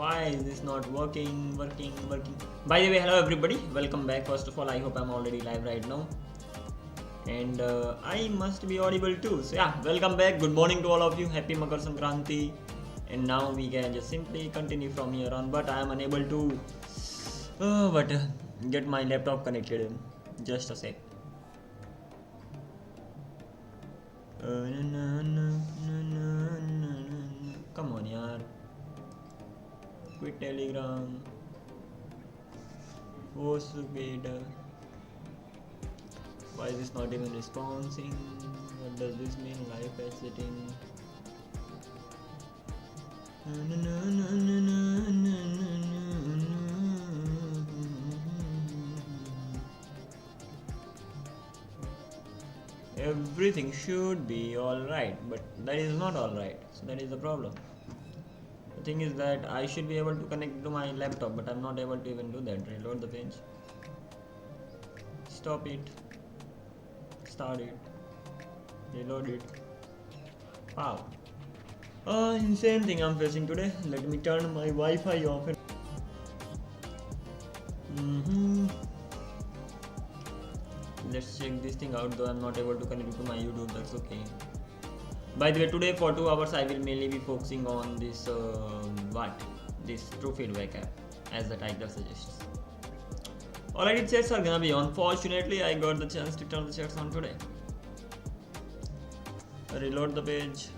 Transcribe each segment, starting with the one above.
Why is this not working? By the way, hello everybody, welcome back. First of all, I hope I'm already live right now, and I must be audible too. So yeah, welcome back. Good morning to all of you. Happy Makar Sankranti. And now we can just simply continue from here on. But I am unable to get my laptop connected. Just a sec. Come on, yaar. Quit Telegram. Postgate. Why is this not even responding? What does this mean? Live page setting. Everything should be alright, but that is not alright, so that is the problem. The thing is that I should be able to connect to my laptop, but I'm not able to even do that. Reload the page. Stop it. Start it. Reload it. Wow. Insane thing I'm facing today. Let me turn my Wi-Fi off. Let's check this thing out, though I'm not able to connect to my YouTube, that's okay. By the way, today for 2 hours I will mainly be focusing on this this true feedback app, as the title suggests. Alright, chats are gonna be on. Fortunately, I got the chance to turn the chats on today. Reload the page.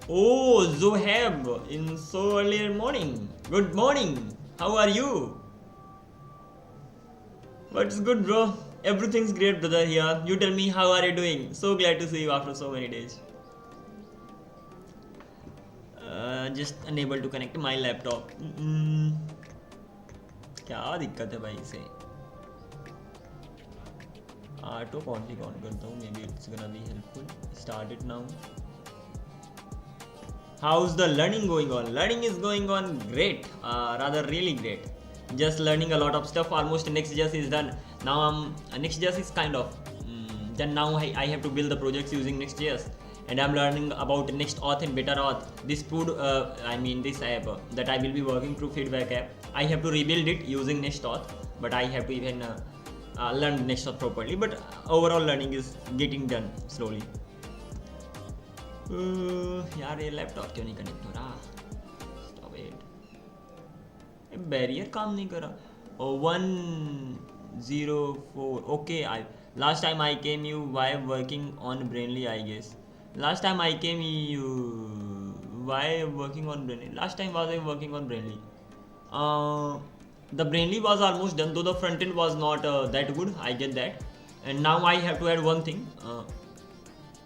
Oh, Zohab, in so earlier morning. Good morning. How are you? What's good, bro? Everything's great, brother, here. You tell me, how are you doing? So glad to see you after so many days. Just unable to connect my laptop. क्या दिक्कत है भाई इसे? Auto config on करता हूँ. Maybe it's gonna be helpful. Start it now. How's the learning going on? Learning is going on great. Rather really great. Just learning a lot of stuff. Almost Next.js is done. Now Next.js is kind of done. Now I have to build the projects using Next.js, and I'm learning about Next Auth and Better Auth. This food, this app that I will be working through feedback app. I have to rebuild it using Next Auth, but I have to even learn Next Auth properly. But overall learning is getting done slowly. यार ये laptop क्यों नहीं connect हो रहा? Stop it. Barrier काम नहीं कर रहा. 104. Okay, last time I came you why working on Brainly, I guess. Last time I came you why working on Brainly. Last time was I working on Brainly. The Brainly was almost done, though the front end was not that good. I get that, and now I have to add one thing.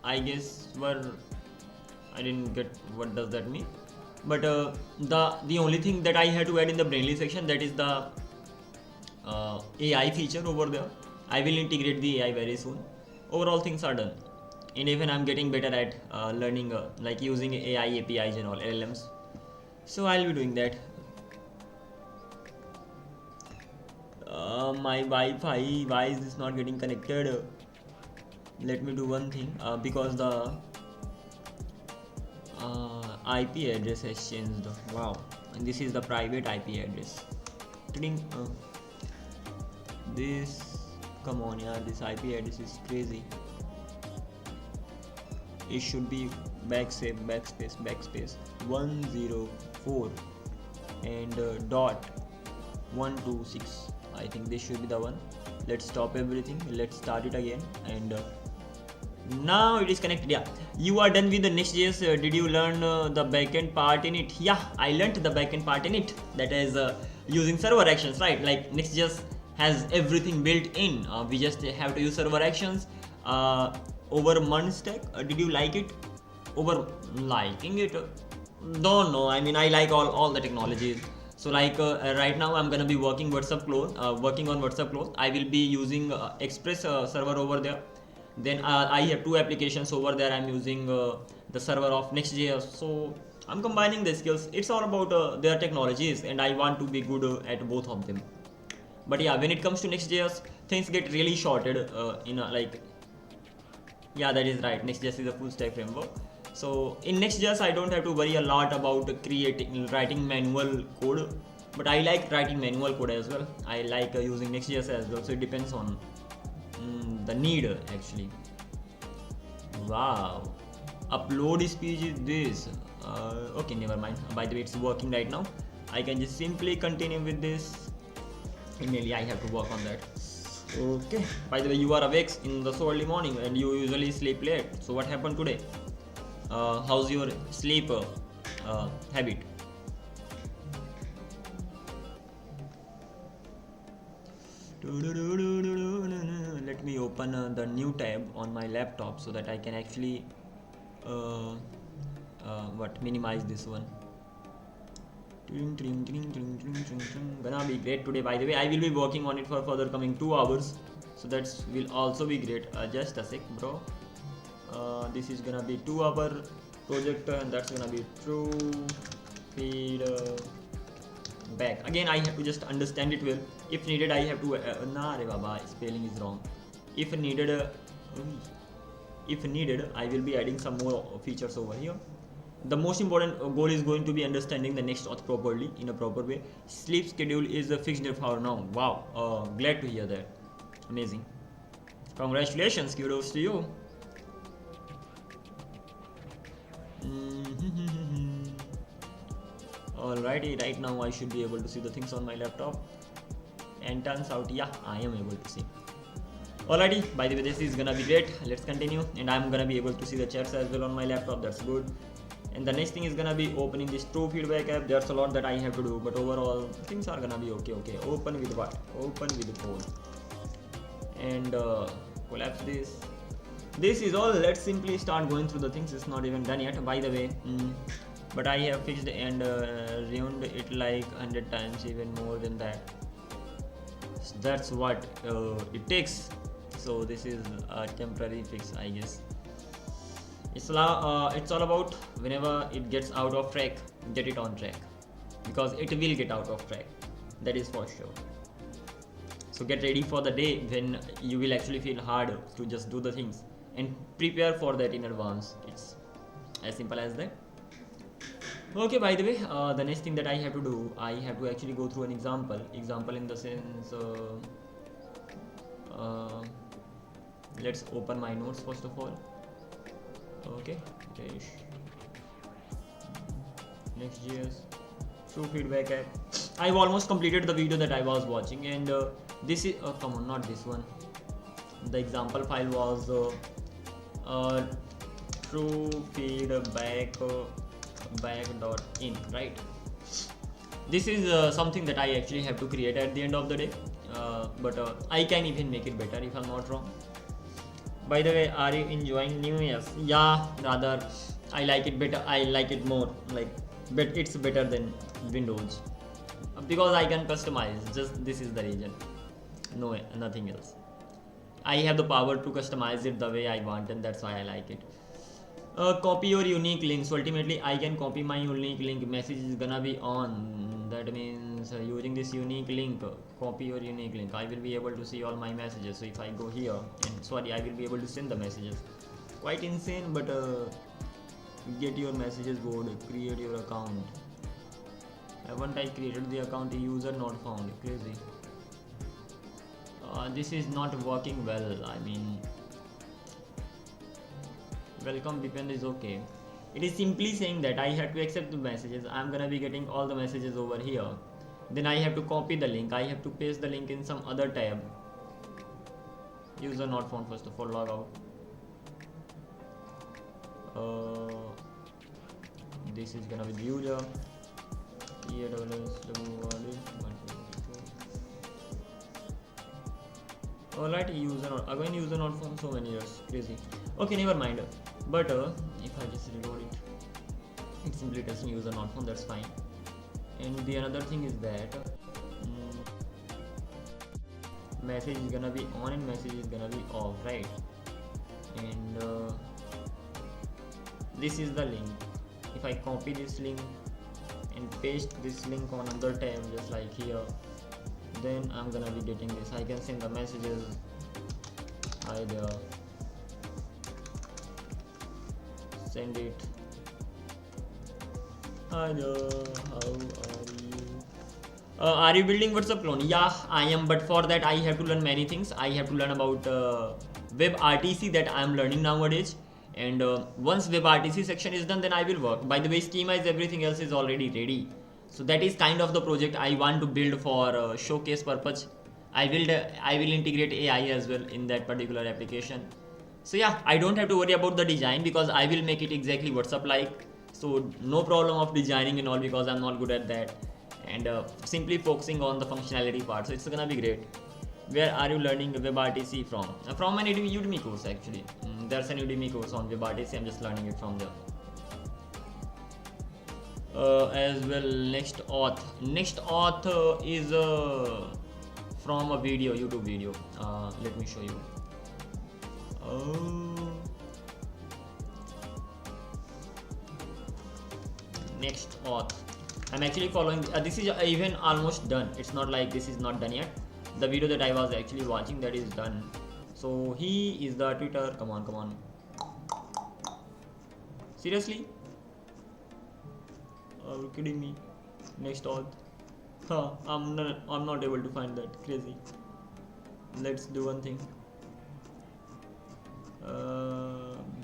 I guess I didn't get what does that mean. But the only thing that I had to add in the Brainly section, that is the AI feature over there. I will integrate the AI very soon. Overall things are done, and even I'm getting better at learning like using AI APIs and all LLMs. So I'll be doing that. My Wi-Fi, why is this not getting connected? Let me do one thing, because the IP address has changed. Wow, and this is the private IP address. This, come on, yeah, this IP address is crazy. It should be backspace 104 and dot 126. I think this should be the one. Let's stop everything. Let's start it again, and now it is connected. Yeah, you are done with the Next.js. Did you learn the backend part in it? Yeah, I learned the backend part in it. That is using server actions, right? Like Next.js has everything built in. We just have to use server actions over Munstack. Did you like it? Over liking it? Don't know. I mean, I like all the technologies. So like right now I'm gonna be working on WhatsApp clone. I will be using Express server over there. Then I have 2 applications over there. I'm using the server of Next.js. So I'm combining the skills. It's all about their technologies, and I want to be good at both of them. But yeah, when it comes to Next.js, things get really shorted in like, yeah, that is right. Next.js is a full stack framework. So in Next.js, I don't have to worry a lot about writing manual code, but I like writing manual code as well. I like using Next.js as well. So it depends on the need actually. Wow, upload speed is this. Okay, never mind. By the way, it's working right now. I can just simply continue with this. Mainly, I have to work on that. Okay. By the way, you are awake in the so early morning and you usually sleep late. So what happened today? How's your sleep habit? Let me open the new tab on my laptop so that I can actually minimize this one. Gonna be great today. By the way, I will be working on it for further coming 2 hours, so that will also be great. Just a sec, bro. This is gonna be 2-hour project, and that's gonna be true feedback. Again, I have to just understand it well. If needed, I have to spelling is wrong. If needed, I will be adding some more features over here. The most important goal is going to be understanding the next auth properly in a proper way. Sleep schedule is fixed for now. Wow, glad to hear that. Amazing. Congratulations, kudos to you. Alrighty, right now I should be able to see the things on my laptop. And turns out, yeah, I am able to see. Alrighty, by the way, this is gonna be great. Let's continue. And I'm gonna be able to see the chats as well on my laptop. That's good. And the next thing is gonna be opening this true feedback app. There's a lot that I have to do, but overall things are gonna be okay. Open with what? Open with the phone. And collapse this. This is all. Let's simply start going through the things. It's not even done yet, by the way. But I have fixed and ruined it like 100 times, even more than that. So that's what it takes. So this is a temporary fix, I guess. It's all about whenever it gets out of track, get it on track, because it will get out of track, that is for sure. So get ready for the day when you will actually feel hard to just do the things, and prepare for that in advance. It's as simple as that. Okay, by the way, the next thing that I have to do, I have to actually go through an example in the sense, let's open my notes first of all. Okay, Next.js, true feedback app. I've almost completed the video that I was watching, and this is come on, not this one. The example file was true feedback back.in, right? This is something that I actually have to create at the end of the day, but I can even make it better if I'm not wrong. By the way, are you enjoying New Year's? Yeah, rather, I like it better. I like it more. But it's better than Windows because I can customize. Just this is the reason. No, nothing else. I have the power to customize it the way I want, and that's why I like it. Copy your unique link. So ultimately, I can copy my unique link. Message is gonna be on. That means using this unique link, copy your unique link. I will be able to see all my messages. So if I go here, and I will be able to send the messages. Quite insane, but get your messages board. Create your account. Haven't I created the account? User not found. Crazy. This is not working well. I mean, welcome depend is okay. It is simply saying that I have to accept the messages. I'm gonna be getting all the messages over here. Then I have to copy the link. I have to paste the link in some other tab. User not found. First of all, log out. This is gonna be the user. Alright, user not again, user not found. So many years, crazy. Okay, never mind. But if I just reload it, it simply doesn't user not found. That's fine. And the another thing is that message is gonna be on and message is gonna be off, right? And this is the link. If I copy this link and paste this link on another tab, just like here, then I'm gonna be getting this. I can send the messages. Hi there. send it. Hello, how are you? Are you building WhatsApp clone? Yeah, I am, but for that I have to learn many things. I have to learn about WebRTC that I am learning nowadays, and once WebRTC section is done, then I will work. By the way, schema is everything else is already ready, so that is kind of the project I want to build for showcase purpose. I will integrate AI as well in that particular application. So yeah, I don't have to worry about the design because I will make it exactly WhatsApp like. So no problem of designing and all because I'm not good at that, and simply focusing on the functionality part. So it's gonna be great. Where are you learning WebRTC from? From an Udemy course actually. There's an Udemy course on WebRTC. I'm just learning it from there. As well, next auth. Next auth is from a video, YouTube video. Let me show you. Next auth. I'm actually following. This is even almost done. It's not like this is not done yet. The video that I was actually watching, that is done. So he is the Twitter. Come on, come on. Seriously? Are you kidding me? Next auth. I'm not able to find that. Crazy. Let's do one thing.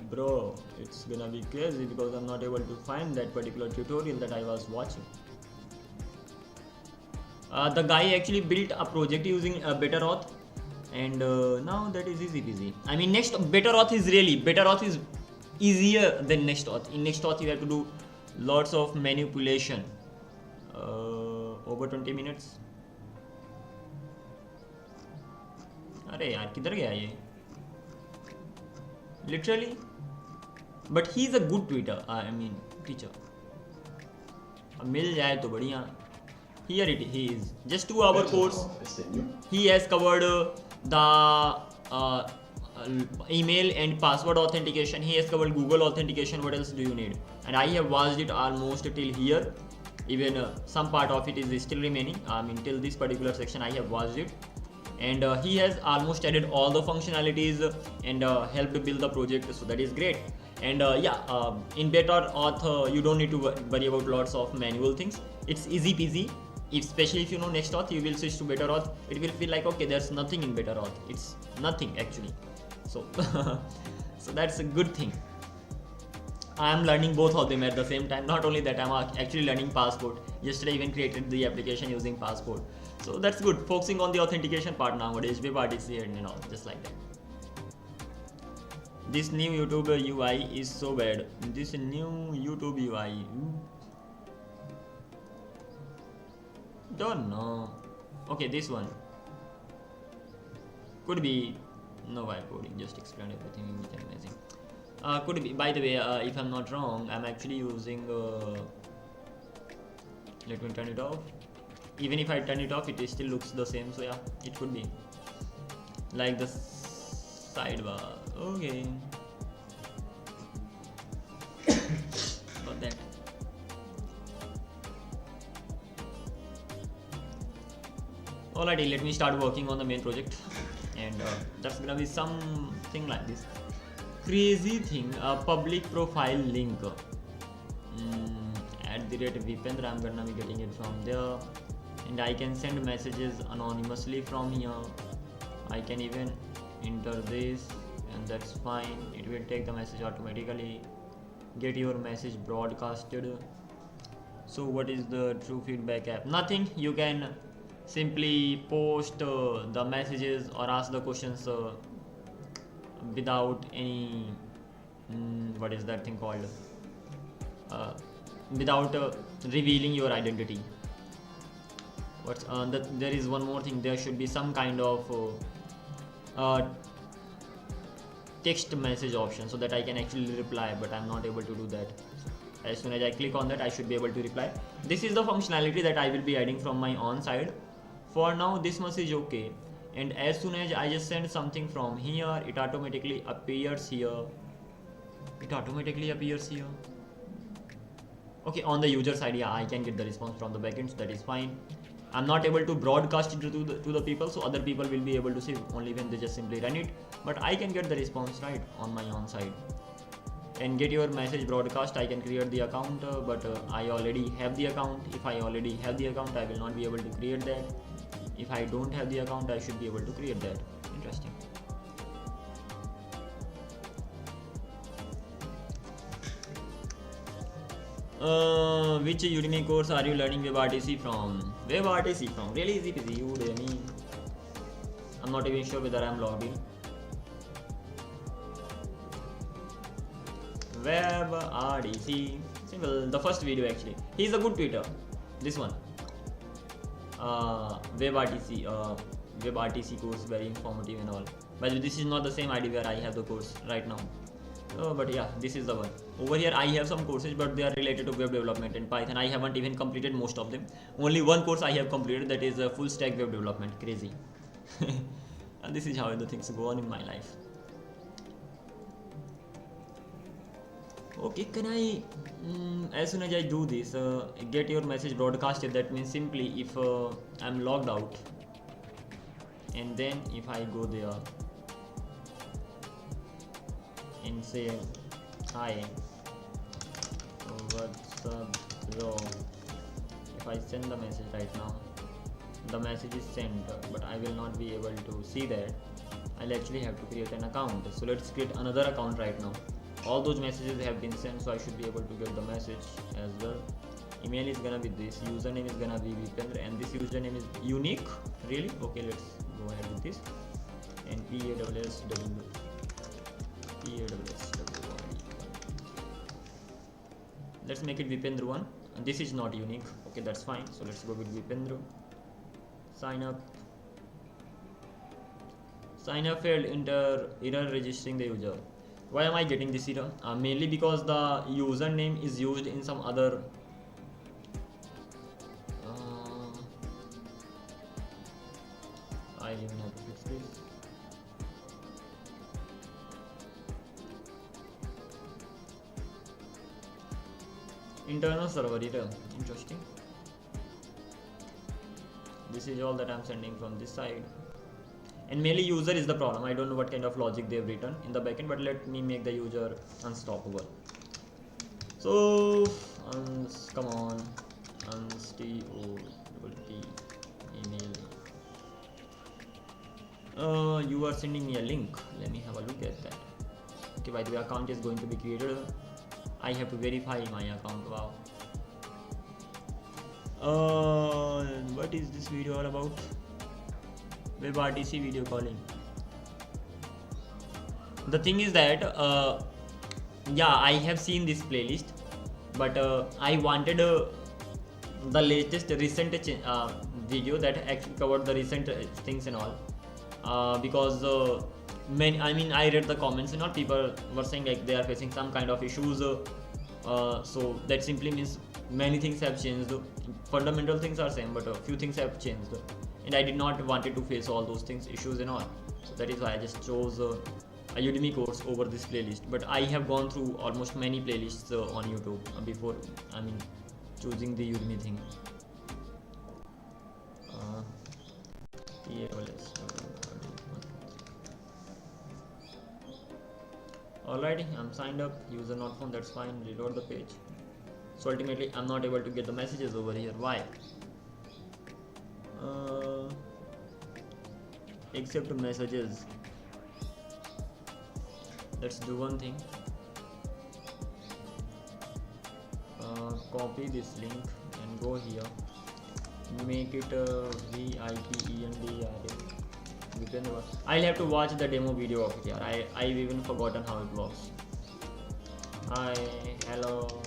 Bro, it's gonna be crazy because I'm not able to find that particular tutorial that I was watching. The guy actually built a project using BetterAuth, and now that is easy peasy. I mean, BetterAuth is easier than NextAuth. In NextAuth, you have to do lots of manipulation. Over 20 minutes. अरे यार किधर गया ये? Literally, but he's a good teacher. मिल जाए तो बढ़िया. Here he is. Just 2-hour course. He has covered the email and password authentication. He has covered Google authentication. What else do you need? And I have watched it almost till here. Even some part of it is still remaining. Till this particular section I have watched it. And he has almost added all the functionalities and helped build the project, so that is great. And in BetterAuth you don't need to worry about lots of manual things. It's easy peasy. Especially if you know NextAuth, you will switch to BetterAuth. It will feel like, okay, there's nothing in BetterAuth. It's nothing actually. So so that's a good thing. I am learning both of them at the same time. Not only that, I'm actually learning Passport. Yesterday I even created the application using Passport. So that's good. Focusing on the authentication part nowadays, WebRTC and all, just like that. This new YouTube UI is so bad. This new YouTube UI. Don't know. Okay, this one. Could be no vibe coding. Just explain everything in amazing. Could be. By the way, if I'm not wrong, I'm actually using. Let me turn it off. Even if I turn it off, it still looks the same. So yeah, it could be like the sidebar. Okay. Got that. Alrighty, let me start working on the main project, and that's gonna be something like this. Crazy thing, a public profile link. @Vipendra, I'm gonna be getting it from there, and I can send messages anonymously from here. I can even enter this, and that's fine. It will take the message automatically, get your message broadcasted. So what is the true feedback app? Nothing. You can simply post the messages or ask the questions without any what is that thing called, without revealing your identity. There is one more thing. There should be some kind of text message option so that I can actually reply, but I'm not able to do that. As soon as I click on that, I should be able to reply. This is the functionality that I will be adding from my own side. For now, this much is okay, and as soon as I just send something from here, it automatically appears here. Okay, on the user side, yeah, I can get the response from the backend, so that is fine. I'm not able to broadcast it to the people, so other people will be able to see only when they just simply run it, but I can get the response right on my own side. and get your message broadcast. I can create the account, but I already have the account. If I already have the account, I will not be able to create that. If I don't have the account, I should be able to create that. Interesting. Which Udemy course are you learning WebRTC from? WebRTC from? Really easy peasy. Udemy. I'm not even sure whether I'm logged in. WebRTC. Simple. The first video actually. He's a good tweeter. This one. WebRTC. WebRTC course, very informative and all. But this is not the same ID where I have the course right now. But yeah, this is the one. Over here I have some courses, but they are related to web development and Python. I haven't even completed most of them. Only one course I have completed, that is FullStack web development. Crazy. And this is how the things go on in my life. Okay, can I, as soon as I do this, get your message broadcasted? That means simply if I'm logged out, and then if I go there and say hi, what's up bro, if I send the message right now, the message is sent, but I will not be able to see that. I'll actually have to create an account. So let's create another account right now. All those messages have been sent, so I should be able to get the message as well. Email is gonna be this, username is gonna be Vipendra, and this username is unique. Really? Okay, let's go ahead with this. And PAWSW. Let's make it Vipendra1. And this is not unique. Okay, that's fine. So let's go with Vipendra. Sign up. Sign up failed, enter error registering the user. Why am I getting this error? Mainly because the username is used in some other I even have to fix this. Internal server error. Interesting. This is all that I'm sending from this side. And mainly user is the problem. I don't know what kind of logic they've written in the backend, but let me make the user unstoppable. So come on, unstoppable email. You are sending me a link. Let me have a look at that. Okay, by the way, account is going to be created. I have to verify my account. Wow. What is this video all about? WebRTC video calling. The thing is that yeah, I have seen this playlist, but I wanted the latest recent video that actually covered the recent things and all, because I read the comments and all, people were saying like they are facing some kind of issues, so that simply means many things have changed. Fundamental things are same, but a few things have changed, and I did not wanted to face all those things, issues and all. So that is why I just chose a Udemy course over this playlist. But I have gone through almost many playlists on YouTube before choosing the Udemy thing. Alrighty, I'm signed up, user not found, that's fine, reload the page. So ultimately I'm not able to get the messages over here. Why? Accept messages. Let's do one thing. Copy this link and go here. Make it VIPENDRA. I'll have to watch the demo video of it here. I've even forgotten how it works. Hi, hello,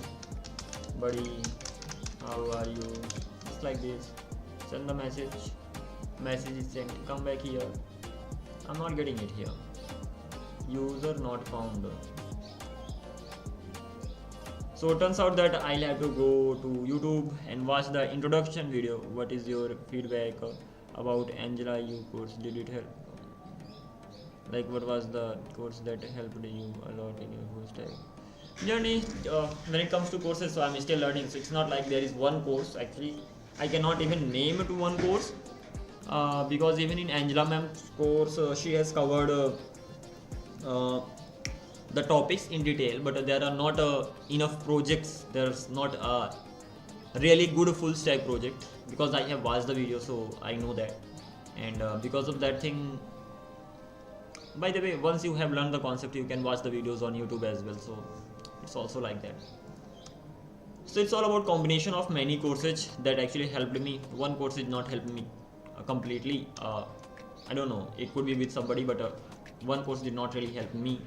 buddy, how are you? Just like this. Send the message. Message is sent. Come back here. I'm not getting it here. User not found. So it turns out that I'll have to go to YouTube and watch the introduction video. What is your feedback about Angela U course? Did it help? Like, what was the course that helped you a lot in your FullStack journey? When it comes to courses, so I'm still learning. So it's not like there is one course. Actually, I cannot even name it to one course, because even in Angela ma'am's course, she has covered the topics in detail, but there are not enough projects. There's not a really good full stack project, because I have watched the video, so I know that. And because of that thing, by the way, once you have learned the concept, you can watch the videos on YouTube as well, so it's also like that. So it's all about combination of many courses that actually helped me. One course is not helping me completely. I don't know, it could be with somebody, but one course did not really help me,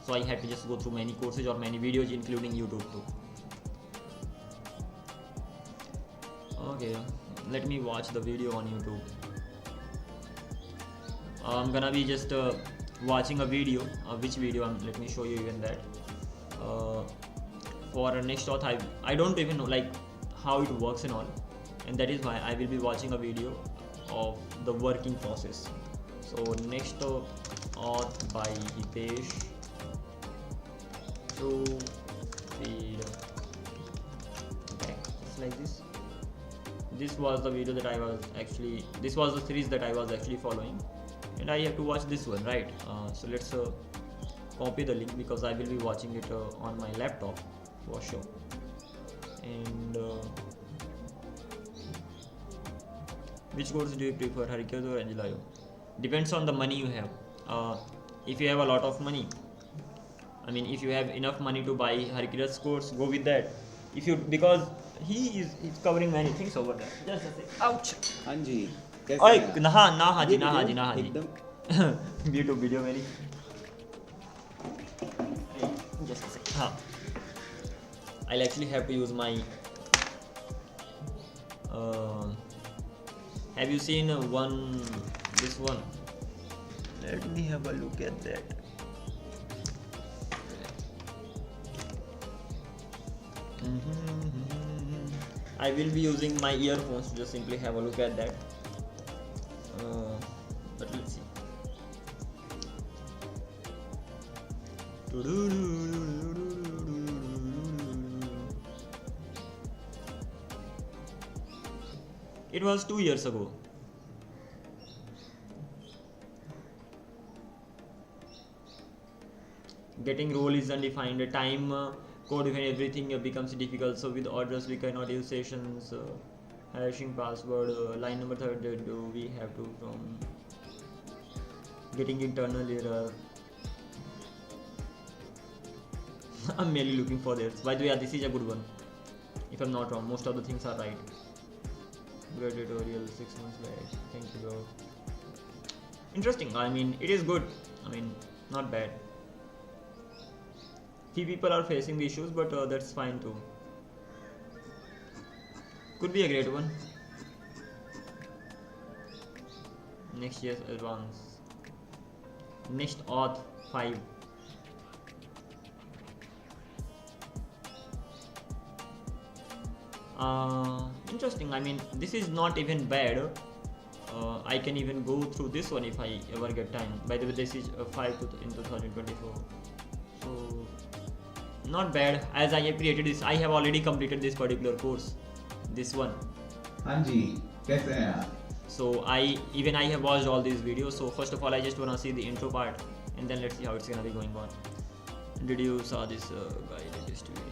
so I had to just go through many courses or many videos, including YouTube too. Okay, let me watch the video on YouTube. I'm gonna be just watching a video. Which video? Let me show you even that. For next Auth, I don't even know like how it works and all, and that is why I will be watching a video of the working process. So next Auth by Hitesh to feed back, just like this. This was the video that I was actually, this was the series that I was actually following, and I have to watch this one, right? So let's copy the link, because I will be watching it on my laptop for sure. And which course do you prefer, Harikat or Angelayo? Depends on the money you have. If you have a lot of money, I mean, if you have enough money to buy Harikrat's course, go with that. If you, because he's covering many things over there. Just a sec. Ouch. हाँ जी. ओए ना हाजी एकदम YouTube video मेरी. Just a sec. हाँ. I'll actually have to use my. Have you seen this one? Let me have a look at that. I will be using my earphones to just simply have a look at that. But let's see. It was 2 years ago. Getting role is undefined. Time code when everything becomes difficult. So with orders we cannot use sessions. Hashing password. Line number 3 do we have to from getting internal error. I'm merely looking for this. By the way, this is a good one. If I'm not wrong, most of the things are right. Great tutorial 6 months back. Thank you, bro. Interesting. I mean, it is good. I mean, not bad. Few people are facing the issues, but that's fine too. Could be a great one. Next year's advance. Next Auth 5. Interesting. I mean, this is not even bad. I can even go through this one if I ever get time. By the way, this is 5 in 2024. So not bad. As I have created this, I have already completed this particular course. This one. हाँ जी, कैसे हैं आप? So I have watched all these videos. So first of all, I just wanna see the intro part, and then let's see how it's gonna be going on. Did you saw this guy latest video?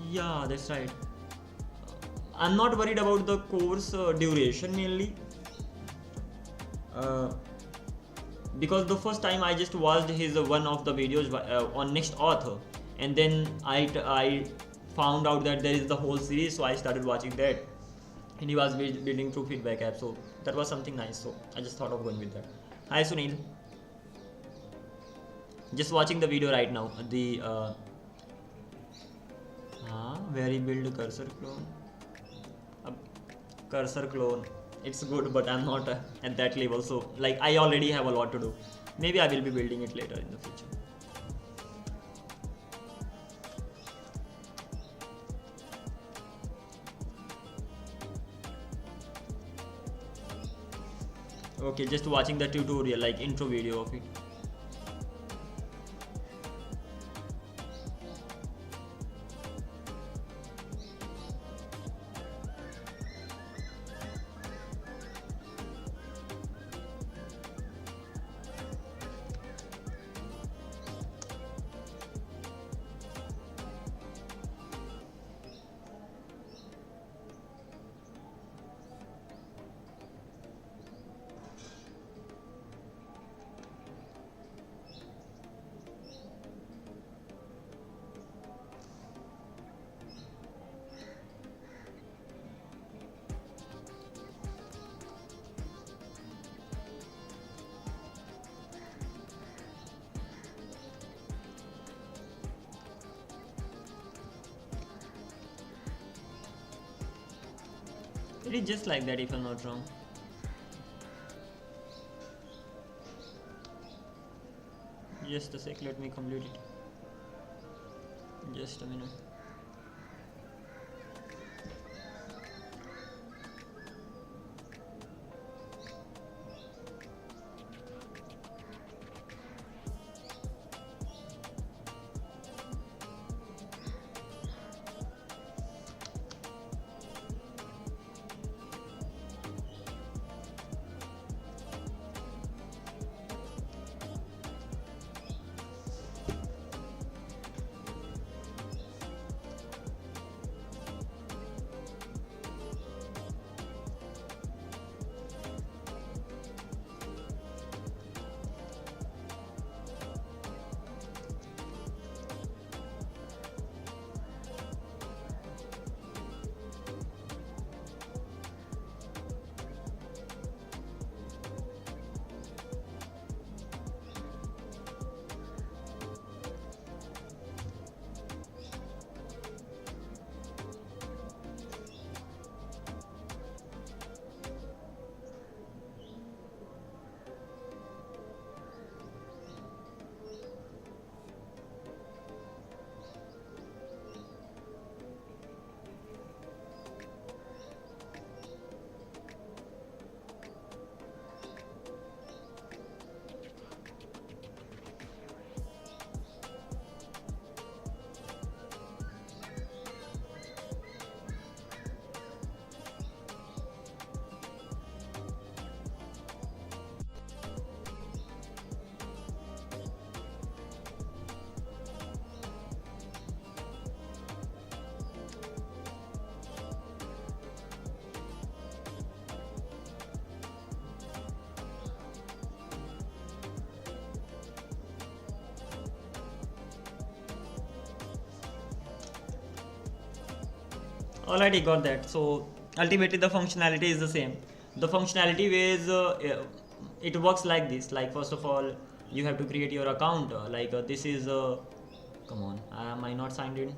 Yeah, that's right. I'm not worried about the course duration mainly, because the first time I just watched his one of the videos on next Auth, and then I found out that there is the whole series, so I started watching that, and he was building through feedback app, so that was something nice. So I just thought of going with that. Hi Sunil, just watching the video right now. The very build cursor clone. Cursor clone, it's good, but I'm not at that level, so like I already have a lot to do. Maybe I will be building it later in the future. Okay, just watching the tutorial, like intro video of it. It is just like that if I'm not wrong. Just a sec, let me complete it. Just a minute. Alrighty, got that. So ultimately the functionality is the same. The functionality is it works like this. Like first of all, you have to create your account. This is come on, am I not signed in?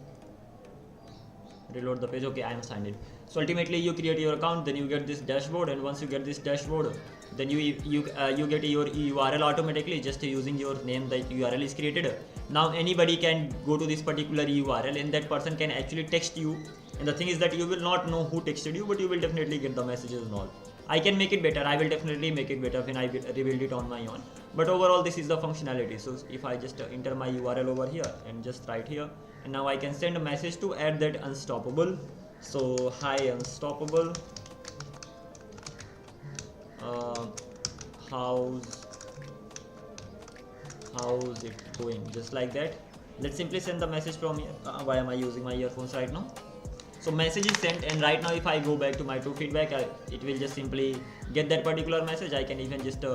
Reload the page. Okay, I am signed in. So ultimately you create your account, then you get this dashboard, and once you get this dashboard, then you get your URL automatically just using your name. That URL is created. Now anybody can go to this particular URL, and that person can actually text you. And the thing is that you will not know who texted you, but you will definitely get the messages and all. I can make it better. I will definitely make it better when I rebuild it on my own. But overall, this is the functionality. So if I just enter my URL over here and just write here, and now I can send a message to add that unstoppable. So hi unstoppable. How's it going? Just like that. Let's simply send the message from here. Why am I using my earphones right now? So message is sent, and right now if I go back to my to feedback, it will just simply get that particular message. I can even just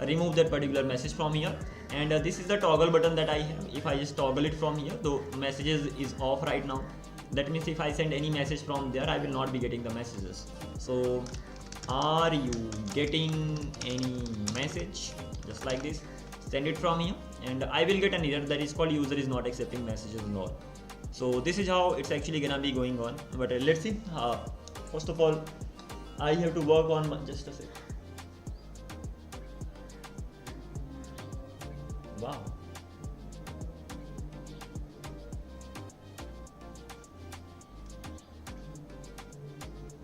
remove that particular message from here, and this is the toggle button that I have. If I just toggle it from here, the messages is off right now. That means if I send any message from there, I will not be getting the messages. So are you getting any message? Just like this, send it from here, and I will get an error that is called user is not accepting messages and all. So this is how it's actually gonna be going on. But let's see. First of all, I have to work on just a sec. Wow.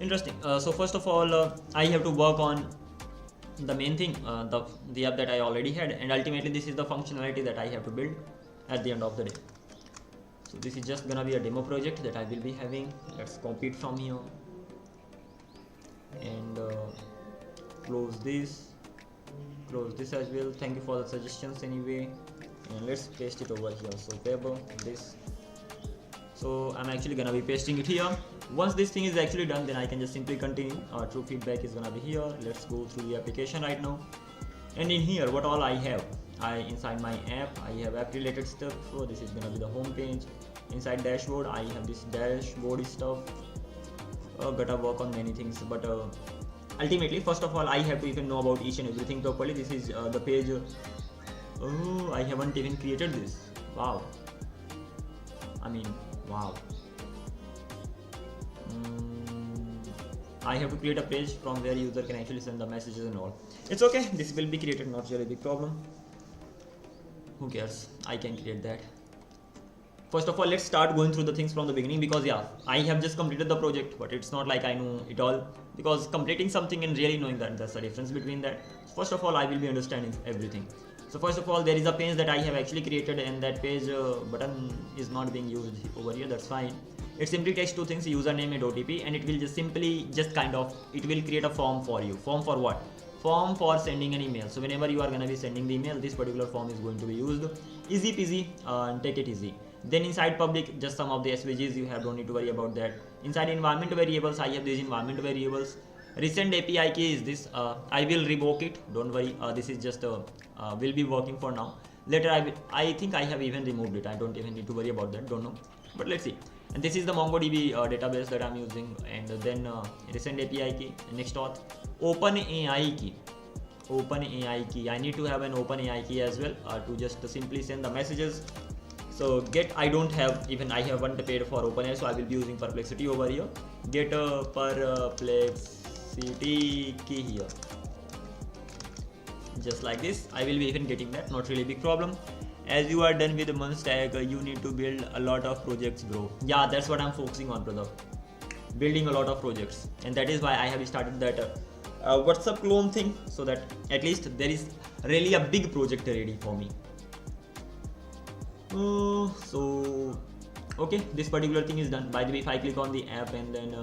Interesting. So first of all, I have to work on the main thing, the app that I already had, and ultimately this is the functionality that I have to build at the end of the day. So this is just gonna be a demo project that I will be having. Let's copy it from here and close this as well. Thank you for the suggestions anyway, and let's paste it over here. So paper this. So I'm actually gonna be pasting it here. Once this thing is actually done, then I can just simply continue. True feedback is gonna be here. Let's go through the application right now, and in here what all I have. Inside my app I have app related stuff. So this is gonna be the home page. Inside dashboard I have this dashboard stuff. Gotta work on many things, but ultimately first of all I have to even know about each and everything properly. This is the page. Oh, I haven't even created this. Wow. I mean, wow. I have to create a page from where user can actually send the messages and all. It's okay, this will be created, not really a big problem. Who cares, I can create that. First of all, let's start going through the things from the beginning, because yeah, I have just completed the project, but it's not like I know it all, because completing something and really knowing that, that's the difference between that. First of all, I will be understanding everything. So first of all, there is a page that I have actually created, and that page button is not being used over here. That's fine. It simply takes two things: username and OTP, and it will just simply it will create a form for you. Form for what? Form for sending an email. So whenever you are gonna be sending the email, this particular form is going to be used. Easy peasy, take it easy. Then inside public, just some of the SVGs you don't need to worry about that. Inside environment variables, I have these environment variables. Recent API key is this. I will revoke it. Don't worry. This is just will be working for now. Later I think I have even removed it. I don't even need to worry about that. Don't know. But let's see. And this is the MongoDB database that I'm using. And then recent API key. Next auth. OpenAI key. OpenAI key. I need to have an OpenAI key as well to just simply send the messages. So get, I haven't paid for OpenAI, so I will be using Perplexity over here. Get a Perplexity key here. Just like this, I will be even getting that, not really big problem. As you are done with the month stack, you need to build a lot of projects, bro. Yeah, that's what I'm focusing on, brother. Building a lot of projects, and that is why I have started that WhatsApp clone thing, so that at least there is really a big project ready for me. So okay, this particular thing is done. By the way, if I click on the app, and then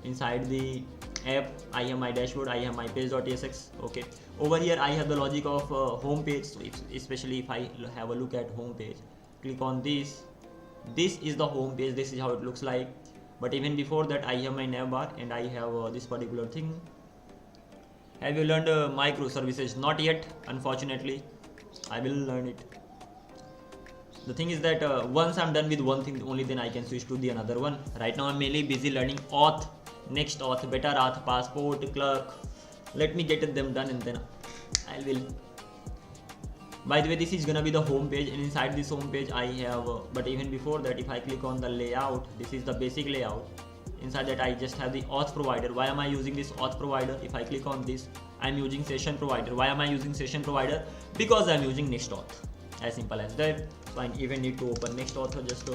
inside the app I have my dashboard, I have my page.tsx. okay, over here I have the logic of home page. So especially if I have a look at home page, click on this is the home page. This is how it looks like. But even before that, I have my navbar, and I have this particular thing. Have you learned microservices? Not yet, unfortunately. I will learn it. The thing is that once I'm done with one thing, only then I can switch to the another one. Right now I'm mainly busy learning Auth, next Auth, better Auth, passport, clerk. Let me get them done, and then I will. By the way, this is gonna be the home page, and inside this home page I have but even before that, if I click on the layout, this is the basic layout. Inside that I just have the auth provider. Why am I using this auth provider? If I click on this, I'm using session provider. Why am I using session provider? Because I'm using next auth. As simple as that. So I even need to open next auth just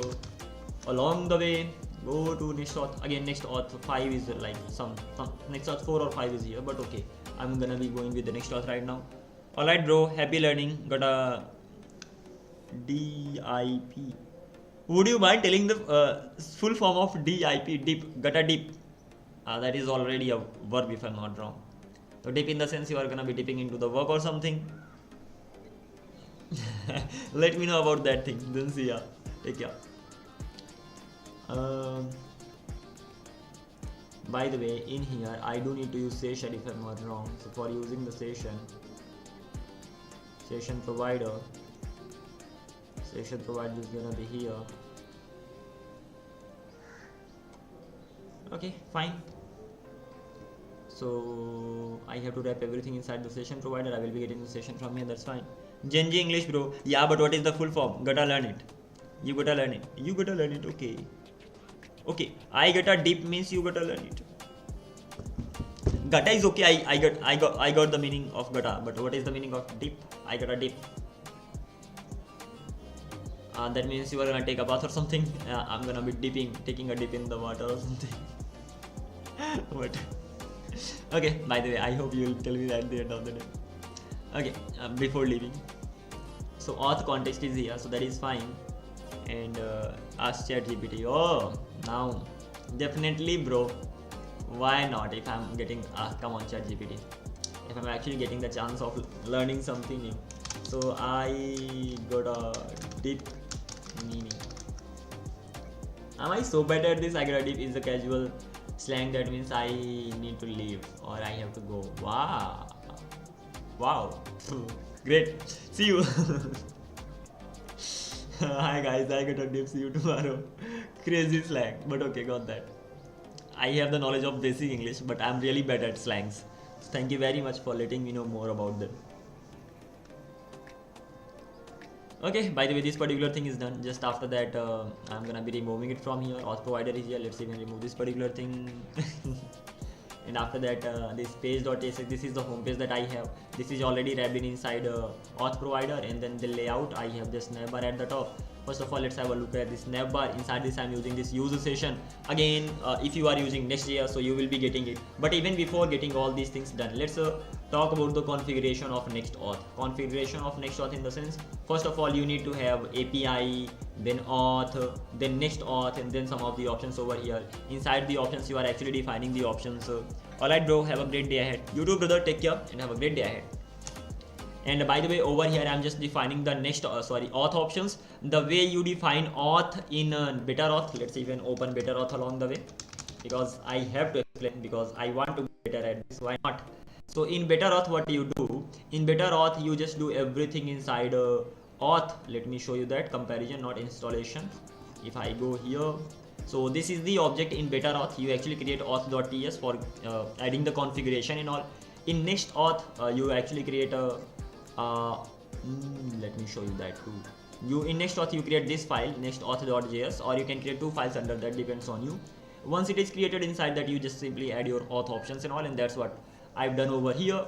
along the way. Go to next auth. Again, next auth 5 is like some next auth 4 or 5 is here, but okay, I'm gonna be going with the next auth right now. Alright bro, happy learning. Got a DIP. Would you mind telling the full form of DIP? Dip. Got a dip. That is already a verb if I'm not wrong. So dip in the sense you are gonna be dipping into the work or something. Let me know about that thing. Then see ya. Take care. By the way, in here I do need to use session if I'm not wrong. So for using the session provider is gonna be here. Okay, fine. So I have to wrap everything inside the session provider. I will be getting the session from here. That's fine. Genji English, bro. Yeah, but what is the full form? Gotta learn it. You gotta learn it. You gotta learn it. Okay. Okay. I gotta dip means you gotta learn it. Gata is okay. I got the meaning of gata. But what is the meaning of dip? I gotta dip. That means you are gonna take a bath or something. I'm gonna be taking a dip in the water or something. What? Okay. By the way, I hope you will tell me that at the end of the day. Okay. Before leaving. So auth context is here, so that is fine. And ask ChatGPT. Oh, now definitely, bro. Why not? If I'm getting come on ChatGPT. If I'm actually getting the chance of learning something new. So I got a dip meaning. Am I so bad at this? I got a dip is a casual slang that means I need to leave or I have to go. Wow. Wow. Great. See you. Hi guys, I got a dip. See you tomorrow. Crazy slang, but okay, got that. I have the knowledge of basic English, but I'm really bad at slangs. So thank you very much for letting me know more about them. Okay, by the way, this particular thing is done. Just after that, I'm gonna be removing it from here. Auth provider is here. Let's even remove this particular thing. and after that this page.tsx, this is the home page that I have. This is already wrapped inside auth provider, and then the layout, I have this navbar at the top. First of all, let's have a look at this navbar. Inside this, I'm using this user session. Again, if you are using Next.js, so you will be getting it. But even before getting all these things done, let's talk about the configuration of Next.auth. Configuration of Next.auth in the sense, first of all, you need to have API, then auth, then Next.auth, and then some of the options over here. Inside the options, you are actually defining the options. Alright, bro, have a great day ahead. You too, brother, take care and have a great day ahead. And by the way, over here I'm just defining the auth options. The way you define auth in better auth. Let's even open better auth along the way, because I have to explain, because I want to be better at this. Why not? So in better auth, what you do in better auth, you just do everything inside auth. Let me show you that comparison, not installation. If I go here, so this is the object in better auth. You actually create auth.ts for adding the configuration and all. In next auth, you actually create a let me show you that too. You in Next.auth, you create this file, nextauth.js, or you can create 2 files under that, depends on you. Once it is created, inside that you just simply add your auth options and all, and that's what I've done over here.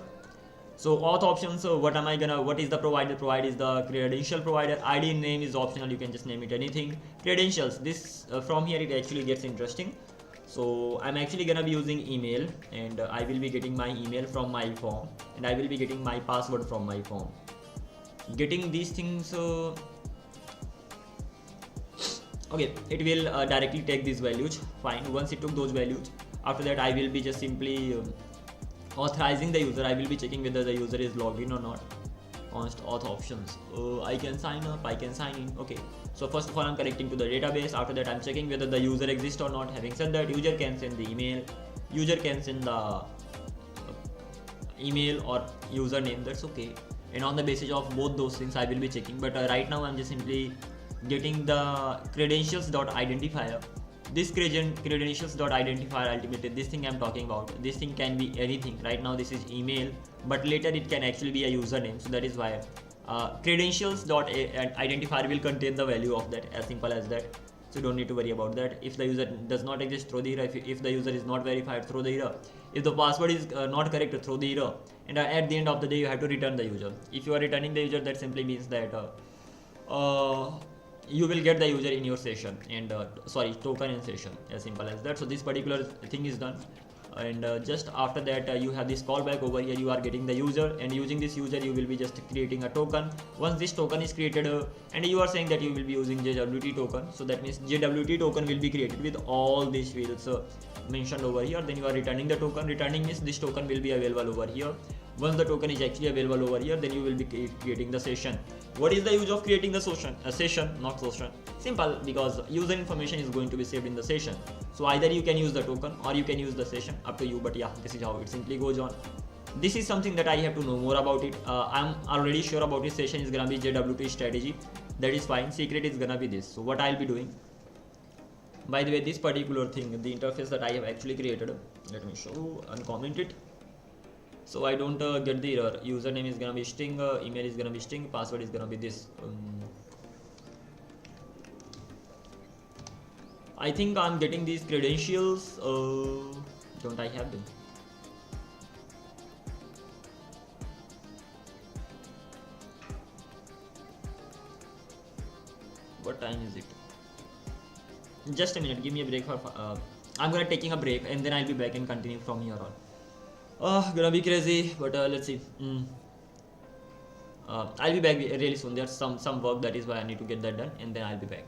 So auth options, what is the provider? Provide is the credential provider. ID name is optional, you can just name it anything. Credentials, this from here it actually gets interesting. So I'm actually gonna be using email, and I will be getting my email from my form, and I will be getting my password from my form. Getting these things, okay, it will directly take these values. Fine. Once it took those values, after that I will be just simply authorizing the user. I will be checking whether the user is logged in or not. Const auth options. I can sign up, I can sign in. Okay, so first of all, I'm connecting to the database. After that, I'm checking whether the user exists or not. Having said that, user can send the email, user can send the email or username, that's okay. And on the basis of both those things, I will be checking. But right now, I'm just simply getting the credentials.identifier. This credentials.identifier, ultimately this thing I'm talking about, this thing can be anything. Right now this is email, but later it can actually be a username. So that is why credentials.identifier will contain the value of that, as simple as that. So you don't need to worry about that. If the user does not exist, throw the error. If the user is not verified, throw the error. If the password is not correct, throw the error. And at the end of the day, you have to return the user. If you are returning the user, that simply means that you will get the user in your session, and token in session, as simple as that. So this particular thing is done, and just after that you have this callback over here. You are getting the user, and using this user you will be just creating a token. Once this token is created, and you are saying that you will be using JWT token, so that means JWT token will be created with all these fields mentioned over here. Then you are returning the token. Returning means this token will be available over here. Once the token is actually available over here, then you will be creating the session. What is the use of creating the session? Not session. Simple, because user information is going to be saved in the session. So either you can use the token or you can use the session, up to you. But yeah, this is how it simply goes on. This is something that I have to know more about it. I'm already sure about this. Session is gonna be JWT strategy. That is fine. Secret is gonna be this. So what I'll be doing. By the way, this particular thing, the interface that I have actually created, let me show and comment it. So I don't get the error. Username is gonna be string, email is gonna be string, password is gonna be this. I think I'm getting these credentials. Don't I have them? What time is it? Just a minute. Give me a break for. I'm gonna taking a break, and then I'll be back and continue from here on. Gonna be crazy, but let's see. I'll be back really soon. There's some work, that is why I need to get that done, and then I'll be back.